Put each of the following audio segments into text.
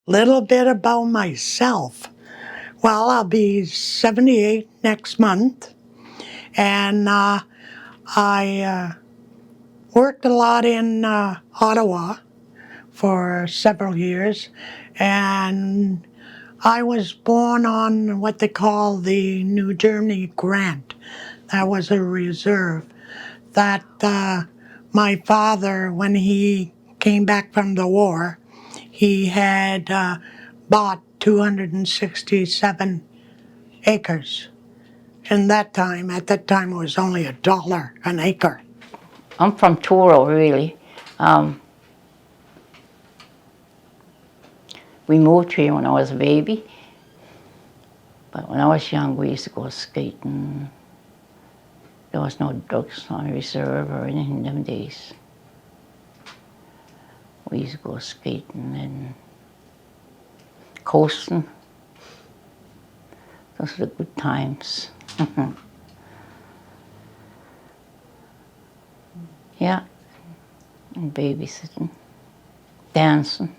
Little bit about myself. Well, I'll be 78 next month, and I worked a lot in Ottawa for several years, and I was born on what they call the New Germany Grant. That was a reserve that my father, when he came back from the war, he had bought 267 acres. And at that time it was only $1 an acre. I'm from Toro, really. We moved here when I was a baby, but when I was young, we used to go skating. There was no drugs on reserve or anything in them days. We used to go skating and coasting. Those were the good times. Yeah, and babysitting, dancing.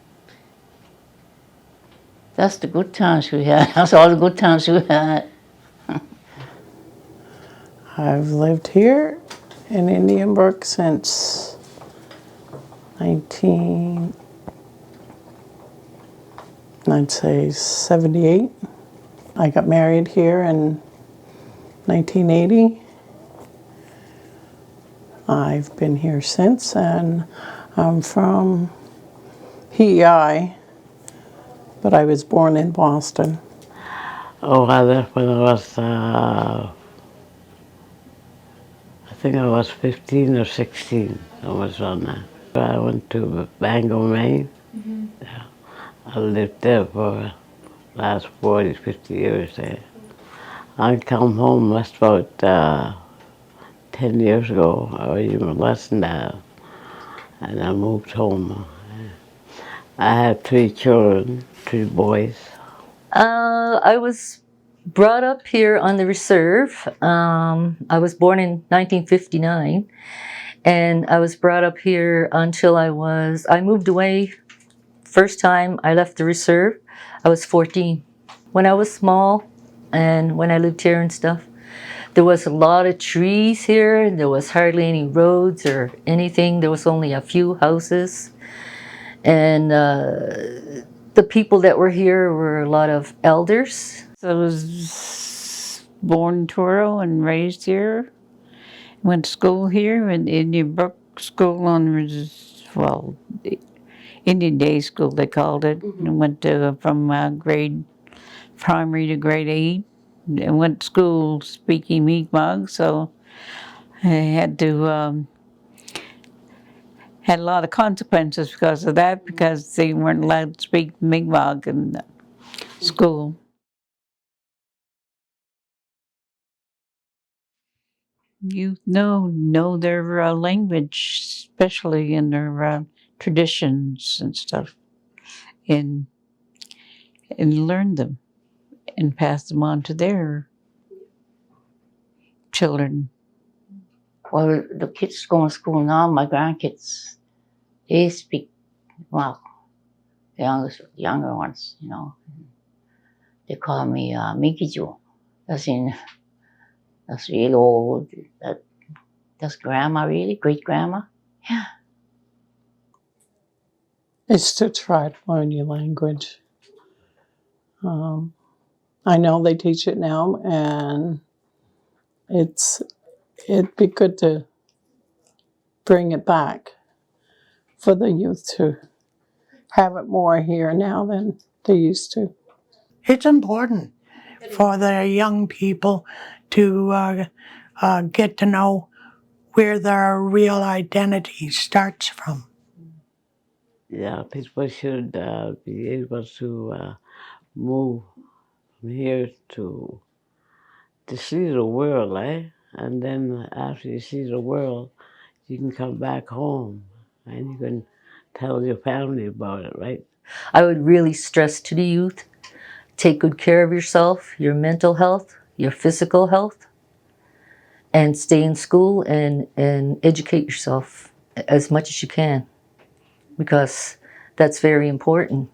That's the good times we had. That's all the good times we had. I've lived here in Indian Brook since 78. I got married here in 1980. I've been here since, and I'm from PEI, but I was born in Boston. Oh, I left when I was, I think I was 15 or 16. I was on that. I went to Bangor, Maine. Yeah. I lived there for the last 40, 50 years there. I come home just about 10 years ago, or even less than that, and I moved home. I had 3 children, 3 boys. I was brought up here on the reserve. I was born in 1959, and I was brought up here until I moved away. First time I left the reserve, I was 14. When I was small, and when I lived here and stuff, there was a lot of trees here, and there was hardly any roads or anything. There was only a few houses, and the people that were here were a lot of elders. I was born in Toro and raised here. Went to school here in Indian Brook School Indian Day School they called it. And went from grade primary to grade 8. And went to school speaking Mi'kmaq, so I had to had a lot of consequences because of that, because they weren't allowed to speak Mi'kmaq in school. You know their language, especially in their traditions and stuff, and learn them and pass them on to their children. Well, the kids going to school now, my grandkids, they speak, well, the younger ones, you know. They call me Mikijo. That's real old. That's grandma, really? Great grandma? Yeah. It's to try to learn your language. I know they teach it now, and it'd be good to bring it back for the youth to have it more here now than they used to. It's important for the young people to get to know where their real identity starts from. Yeah, people should be able to move from here to see the world, eh? And then after you see the world, you can come back home and you can tell your family about it, right? I would really stress to the youth, take good care of yourself, your mental health, your physical health, and stay in school and educate yourself as much as you can, because that's very important.